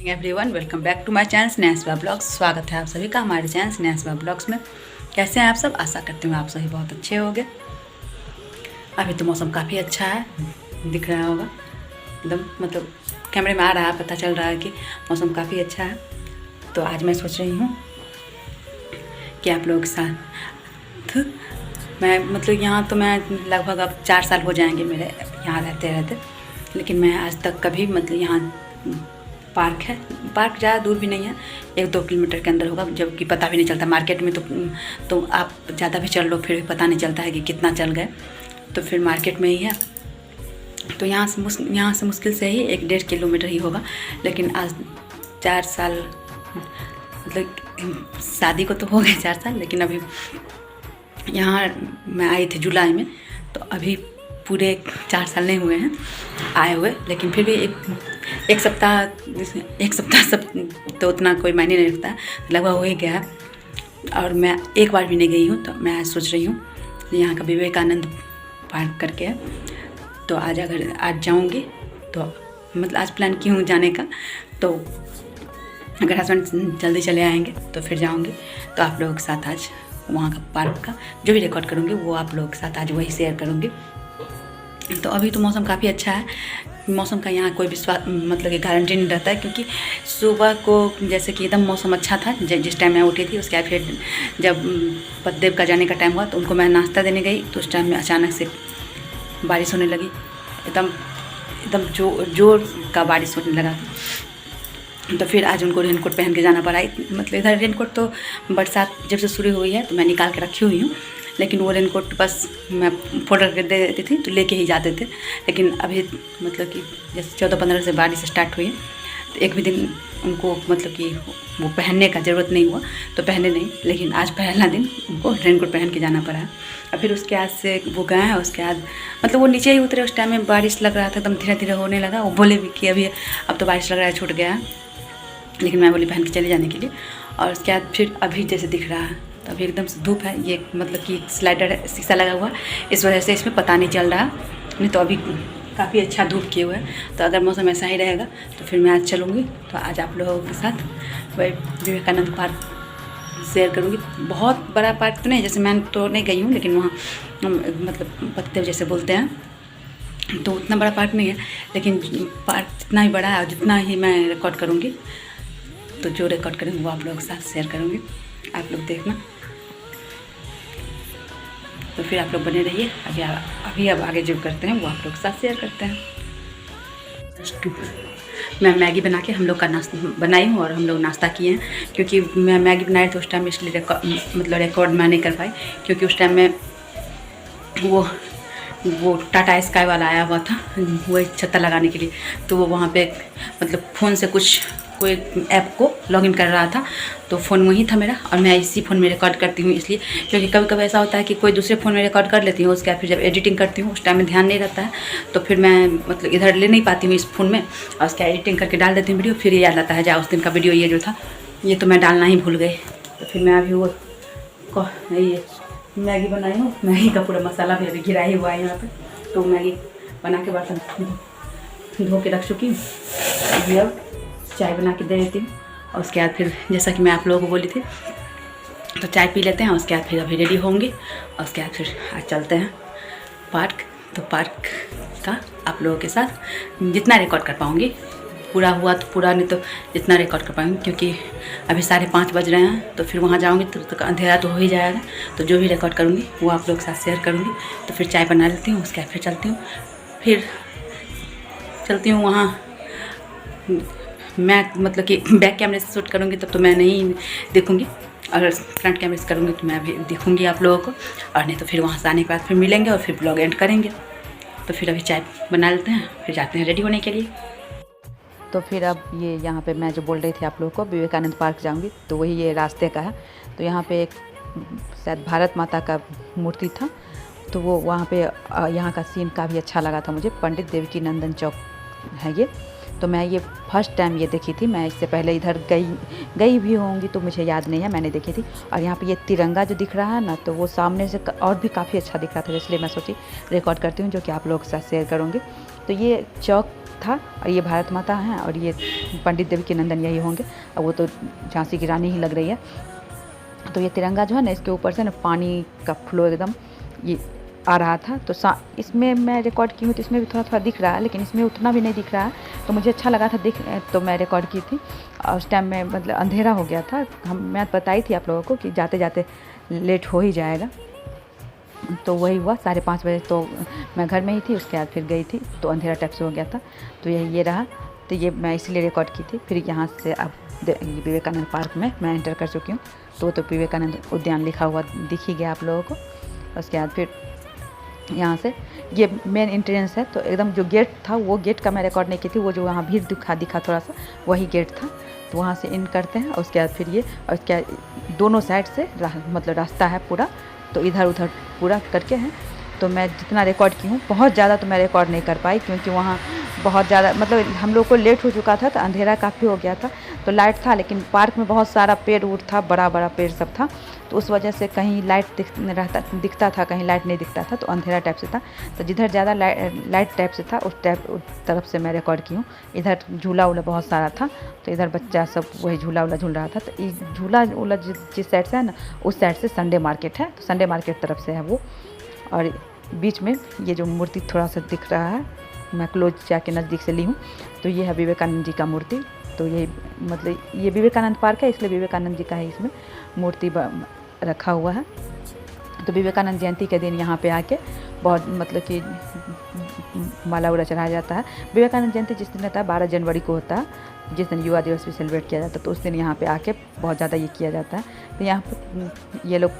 Everyone, welcome back to my channel Sneha blogs. स्वागत है आप सभी का हमारे चैनल स्नेहा ब्लॉग्स में। कैसे हैं आप सब? आशा करती हूँ आप सभी बहुत अच्छे होंगे। अभी तो मौसम काफ़ी अच्छा है, दिख रहा होगा एकदम, मतलब कैमरे में आ रहा है, पता चल रहा है कि मौसम काफ़ी अच्छा है। तो आज मैं सोच रही हूँ कि आप लोगों के साथ मैं मतलब यहाँ तो मैं लगभग अब 4 साल हो जाएंगे मेरे यहाँ रहते रहते, लेकिन मैं आज तक कभी मतलब यहाँ पार्क है, पार्क ज़्यादा दूर भी नहीं है, 1-2 किलोमीटर के अंदर होगा, जबकि पता भी नहीं चलता। मार्केट में तो आप ज़्यादा भी चल लो फिर भी पता नहीं चलता है कि कितना चल गए, तो फिर मार्केट में ही है। तो यहाँ से मुश्किल से ही 1-1.5 किलोमीटर ही होगा। लेकिन आज 4 साल मतलब शादी को तो हो गए 4 साल, लेकिन अभी यहाँ मैं आई थी जुलाई में, तो अभी पूरे 4 साल नहीं हुए हैं आए हुए। लेकिन फिर भी एक सप्ताह सब तो उतना कोई मायने नहीं रखता है, लगभग हो ही गया है। और मैं एक बार भी नहीं गई हूँ, तो मैं आज सोच रही हूँ यहाँ का विवेकानंद पार्क करके है, तो आज जाऊँगी। तो मतलब आज प्लान की हूँ जाने का, तो अगर हस्बैंड जल्दी चले आएंगे तो फिर जाऊँगी। तो आप लोगों के साथ आज वहाँ का पार्क का जो भी रिकॉर्ड करूँगी वो आप लोगों के साथ आज वही शेयर करूँगी। तो अभी तो मौसम काफ़ी अच्छा है। मौसम का यहाँ कोई विश्वास मतलब कि गारंटी नहीं रहता है, क्योंकि सुबह को जैसे कि एकदम मौसम अच्छा था जिस टाइम मैं उठी थी। उसके बाद फिर जब पतिदेव का जाने का टाइम हुआ तो उनको मैं नाश्ता देने गई, तो उस टाइम में अचानक से बारिश होने लगी, एकदम जोर का बारिश होने लगा। तो फिर आज उनको रेनकोट पहन के जाना पड़ा। मतलब इधर रेनकोट तो बरसात जब से शुरू हुई है तो मैं निकाल के रखी हुई हूँ, लेकिन वो रेनकोट बस मैं फोल्ड करके दे देती थी तो लेके ही जाते थे। लेकिन अभी मतलब कि जैसे 14-15 से बारिश स्टार्ट हुई है, तो एक भी दिन उनको मतलब कि वो पहनने का ज़रूरत नहीं हुआ तो पहने नहीं। लेकिन आज पहला दिन उनको रेनकोट पहन के जाना पड़ा। और फिर उसके बाद से वो गए हैं, उसके बाद मतलब वो नीचे ही उतरे, उस टाइम में बारिश लग रहा था, एकदम धीरे धीरे होने लगा। वो बोले भी कि अभी अब तो बारिश लग रहा है, छूट गया है, लेकिन मैं बोली पहन के चले जाने के लिए। और उसके बाद फिर अभी जैसे दिख रहा है तो अभी एकदम से धूप है। ये मतलब कि स्लाइडर है, शीशा लगा हुआ, इस वजह से इसमें पता नहीं चल रहा, नहीं तो अभी काफ़ी अच्छा धूप किए हुए है। तो अगर मौसम ऐसा ही रहेगा तो फिर मैं आज चलूँगी। तो आज आप लोगों के साथ वही विवेकानंद पार्क शेयर करूँगी। बहुत बड़ा पार्क तो नहीं, जैसे मैं तो नहीं गई हूँ, लेकिन वहाँ मतलब पत्ते जैसे बोलते हैं, तो उतना बड़ा पार्क नहीं है, लेकिन पार्क जितना ही बड़ा है और जितना ही मैं रिकॉर्ड करूँगी, तो जो रिकॉर्ड करूँगी वो आप लोगों के साथ शेयर करूँगी, आप लोग देखना। तो फिर आप लोग बने रहिए। अभी अब आगे जो करते हैं वो आप लोग के साथ शेयर करते हैं। मैं मैगी बना के हम लोग का नाश्ता बनाई हूँ और हम लोग नाश्ता किए हैं, क्योंकि मैं मैगी बनाई थी उस टाइम, इसलिए रिकॉर्ड मैं नहीं कर पाई, क्योंकि उस टाइम में वो टाटा स्काई वाला आया हुआ था वो छत्ता लगाने के लिए, तो वो वहाँ पे मतलब फ़ोन से कोई ऐप को लॉगिन कर रहा था, तो फ़ोन वही था मेरा, और मैं इसी फ़ोन में रिकॉर्ड करती हूँ इसलिए, क्योंकि कभी कभी ऐसा होता है कि कोई दूसरे फ़ोन में रिकॉर्ड कर लेती हूँ, उसके बाद फिर जब एडिटिंग करती हूँ उस टाइम में ध्यान नहीं रहता है, तो फिर मैं मतलब इधर ले नहीं पाती हूँ इस फ़ोन में, और उसका एडिटिंग करके डाल देती हूँ वीडियो। फिर याद आता है जा उस दिन का वीडियो ये जो था ये तो मैं डालना ही भूल गई। तो फिर मैं अभी वो ये मैगी बनाई हूँ, मैगी का पूरा मसाला भी अभी गिरा ही हुआ है यहाँ पर। तो मैगी बना के बर्तन धो के रख चुकी हूँ, अभी अब चाय बना के दे देती हूँ। और उसके बाद फिर जैसा कि मैं आप लोगों को बोली थी, तो चाय पी लेते हैं, उसके बाद फिर अभी रेडी होंगी, और उसके बाद फिर आज चलते हैं पार्क। तो पार्क का आप लोगों के साथ जितना रिकॉर्ड कर पाऊँगी, पूरा हुआ तो पूरा, नहीं तो जितना रिकॉर्ड कर पाऊँगी, क्योंकि अभी 5:30 बज रहे हैं, तो फिर वहाँ जाऊँगी तो अंधेरा तो हो ही जाएगा। तो जो भी रिकॉर्ड करूँगी वो आप लोग के साथ शेयर करूँगी। तो फिर चाय बना लेती हूँ, उसके बाद फिर चलती हूँ वहाँ। मैं मतलब कि बैक कैमरे से शूट करूँगी तब तो मैं नहीं देखूँगी, और फ्रंट कैमरे से करूँगी तो मैं अभी दिखूँगी आप लोगों को, और नहीं तो फिर वहाँ से आने के बाद फिर मिलेंगे और फिर ब्लॉग एंड करेंगे। तो फिर अभी चाय बना लेते हैं, फिर जाते हैं रेडी होने के लिए। तो फिर अब ये यहाँ पे मैं जो बोल रही थी आप लोगों को विवेकानंद पार्क जाऊँगी, तो वही ये रास्ते का है। तो यहाँ पे एक शायद भारत माता का मूर्ति था, तो वो वहाँ पे यहाँ का सीन काफ़ी अच्छा लगा था मुझे। पंडित देवकीनंदन चौक है ये, तो मैं ये फर्स्ट टाइम ये देखी थी। मैं इससे पहले इधर गई भी होंगी तो मुझे याद नहीं है, मैंने देखी थी। और यहाँ पे ये तिरंगा जो दिख रहा है ना, तो वो सामने से और भी काफ़ी अच्छा दिख रहा था, इसलिए मैं सोची रिकॉर्ड करती हूँ, जो कि आप लोगों के साथ शेयर करूँगी। तो ये चौक था और ये भारत माता हैं और ये पंडित देवकीनंदन यही होंगे, और वो तो झांसी की रानी ही लग रही है। तो ये तिरंगा जो है ना, इसके ऊपर से ना पानी का फ्लो एकदम ये आ रहा था। तो इसमें मैं रिकॉर्ड की हूँ तो इसमें भी थोड़ा थोड़ा दिख रहा है, लेकिन इसमें उतना भी नहीं दिख रहा है, तो मुझे अच्छा लगा था तो मैं रिकॉर्ड की थी। और उस टाइम में मतलब अंधेरा हो गया था। मैं बताई थी आप लोगों को कि जाते जाते लेट हो ही जाएगा, तो वही हुआ 5:30 बजे तो मैं घर में ही थी। उसके बाद फिर गई थी तो अंधेरा टाइप से हो गया था। तो ये रहा, तो ये मैं इसलिए रिकॉर्ड की थी। फिर यहाँ से अब विवेकानंद पार्क में मैं एंटर कर चुकी हूँ। तो विवेकानंद उद्यान लिखा हुआ दिख ही गया आप लोगों को। उसके बाद फिर यहाँ से ये मेन एंट्रेंस है, तो एकदम जो गेट था वो गेट का मैं रिकॉर्ड नहीं की थी, वो जो वहाँ भीड़ दिखा थोड़ा सा वही गेट था। तो वहाँ से इन करते हैं। उसके बाद फिर ये, और उसके दोनों साइड से मतलब रास्ता है पूरा, तो इधर उधर पूरा करके हैं। तो मैं जितना रिकॉर्ड की हूँ, बहुत ज़्यादा तो मैं रिकॉर्ड नहीं कर पाई, क्योंकि वहाँ बहुत ज़्यादा मतलब हम लोग को लेट हो चुका था, तो अंधेरा काफ़ी हो गया था। तो लाइट था, लेकिन पार्क में बहुत सारा पेड़ उड़ था, बड़ा बड़ा पेड़ सब था, तो उस वजह से कहीं लाइट दिखता था, कहीं लाइट नहीं दिखता था, तो अंधेरा टाइप से था। तो जिधर ज़्यादा लाइट टाइप से था उस तरफ से मैं रिकॉर्ड की हूँ। इधर झूला उला बहुत सारा था, तो इधर बच्चा सब वही झूला उला झूल रहा था। तो इस झूला उला जिस साइड से है ना, उस साइड से संडे मार्केट है, तो संडे मार्केट तरफ से है वो। और बीच में ये जो मूर्ति थोड़ा सा दिख रहा है, मैं क्लोज जाके नज़दीक से ली हूँ, तो ये है विवेकानंद जी का मूर्ति। तो ये मतलब ये विवेकानंद पार्क है, इसलिए विवेकानंद जी का ही इसमें मूर्ति रखा हुआ है। तो विवेकानंद जयंती के दिन यहाँ पे आके बहुत मतलब कि माला उला चढ़ाया जाता है। विवेकानंद जयंती जिस दिन होता है 12 जनवरी को होता है, जिस दिन युवा दिवस भी सेलिब्रेट किया जाता है, तो उस दिन यहाँ पे आके बहुत ज़्यादा ये किया जाता है। तो यहाँ पर ये लोग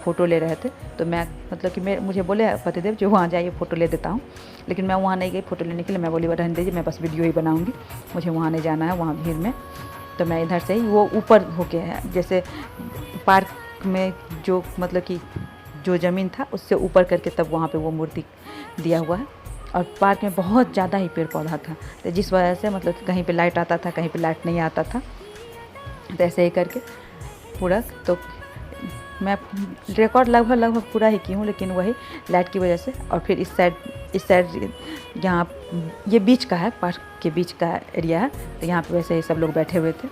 फ़ोटो ले रहे थे, तो मैं मतलब कि मुझे बोले पतिदेव जो वहाँ जाइए फ़ोटो ले देता हूँ, लेकिन मैं वहाँ नहीं गई फ़ोटो लेने के लिए। मैं बोली रहने दीजिए, मैं बस वीडियो ही बनाऊँगी, मुझे वहाँ नहीं जाना है, वहाँ भीड़ में। तो मैं इधर से ही वो ऊपर होके है, जैसे पार्क में जो मतलब कि जो ज़मीन था उससे ऊपर करके तब वहाँ पे वो मूर्ति दिया हुआ है। और पार्क में बहुत ज़्यादा ही पेड़ पौधा था, तो जिस वजह से मतलब कहीं पे लाइट आता था, कहीं पे लाइट नहीं आता था, तो ऐसे ही करके पूरा। तो मैं रिकॉर्ड लगभग पूरा ही की हूँ, लेकिन वही लाइट की वजह से। और फिर इस साइड यहाँ ये बीच का है, पार्क के बीच का एरिया है, तो यहाँ पे वैसे ही सब लोग बैठे हुए थे।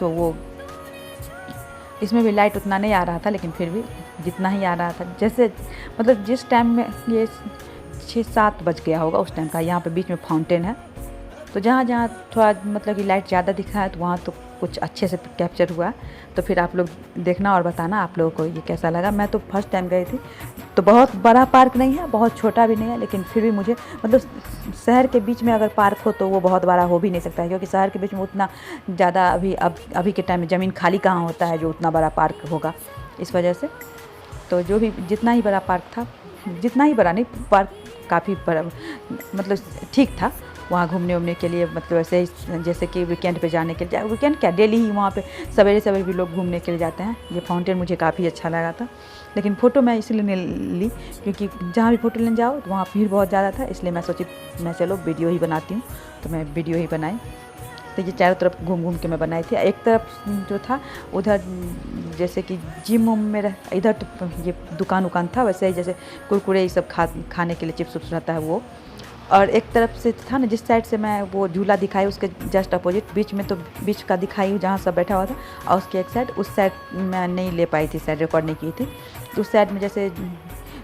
तो वो इसमें भी लाइट उतना नहीं आ रहा था, लेकिन फिर भी जितना ही आ रहा था, जैसे मतलब जिस टाइम में ये 6-7 बज गया होगा उस टाइम का। यहाँ पे बीच में फाउंटेन है, तो जहाँ जहाँ थोड़ा मतलब कि लाइट ज़्यादा दिख रहा है, तो वहाँ तो कुछ अच्छे से कैप्चर हुआ। तो फिर आप लोग देखना और बताना आप लोगों को ये कैसा लगा। मैं तो फर्स्ट टाइम गई थी, तो बहुत बड़ा पार्क नहीं है, बहुत छोटा भी नहीं है, लेकिन फिर भी मुझे मतलब शहर के बीच में अगर पार्क हो तो वो बहुत बड़ा हो भी नहीं सकता है, क्योंकि शहर के बीच में उतना ज़्यादा अभी के टाइम में ज़मीन खाली कहाँ होता है जो उतना बड़ा पार्क होगा, इस वजह से। तो जो भी जितना ही बड़ा पार्क था, जितना ही बड़ा नहीं, पार्क काफ़ी बड़ा मतलब ठीक था वहाँ घूमने उमने के लिए। मतलब ऐसे ही जैसे कि वीकेंड पे जाने के लिए, वीकेंड क्या डेली ही वहाँ पे सवेरे भी लोग घूमने के लिए जाते हैं। ये फाउंटेन मुझे काफ़ी अच्छा लगा था, लेकिन फ़ोटो मैं इसलिए नहीं ली क्योंकि जहाँ भी फ़ोटो लेने जाओ तो वहाँ भीड़ बहुत ज़्यादा था, इसलिए मैं सोची मैं चलो वीडियो ही बनाती हूँ। तो मैं वीडियो ही बनाई। तो ये चारों तरफ घूम घूम के मैं बनाई थी। एक तरफ जो था उधर जैसे कि जिम उम में इधर तो ये दुकान था, वैसे ही जैसे कुरकुरे ये सब खाने के लिए चिप्स उप्स रहता है वो। और एक तरफ से था ना, जिस साइड से मैं वो झूला दिखाई उसके जस्ट अपोजिट बीच में, तो बीच का दिखाई जहाँ सब बैठा हुआ था, और उसके एक साइड उस साइड मैं नहीं ले पाई थी, साइड रिकॉर्ड नहीं की थी। तो उस साइड में जैसे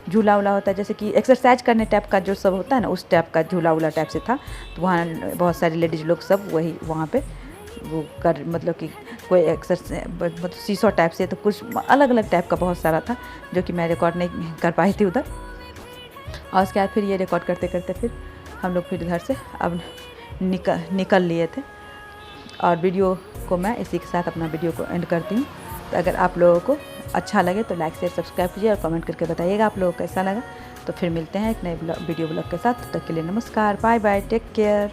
झूला उला होता है, जैसे कि एक्सरसाइज करने टाइप का जो सब होता है ना, उस टाइप का झूला उला टाइप से था। तो वहाँ बहुत सारे लेडीज़ लोग सब वही वहाँ पे वो कर मतलब कि कोई एक्सरसाइज मतलब शीशो टाइप से, तो कुछ अलग अलग टाइप का बहुत सारा था जो कि मैं रिकॉर्ड नहीं कर पाई थी उधर। और उसके बाद फिर ये रिकॉर्ड करते करते फिर हम लोग फिर इधर से अब निकल लिए थे। और वीडियो को मैं इसी के साथ अपना वीडियो को एंड करती हूँ। तो अगर आप लोगों को अच्छा लगे तो लाइक शेयर सब्सक्राइब कीजिए और कमेंट करके बताइएगा आप लोगों को कैसा लगा। तो फिर मिलते हैं एक नए वीडियो ब्लॉग के साथ। तब तक के लिए नमस्कार, बाय बाय, टेक केयर।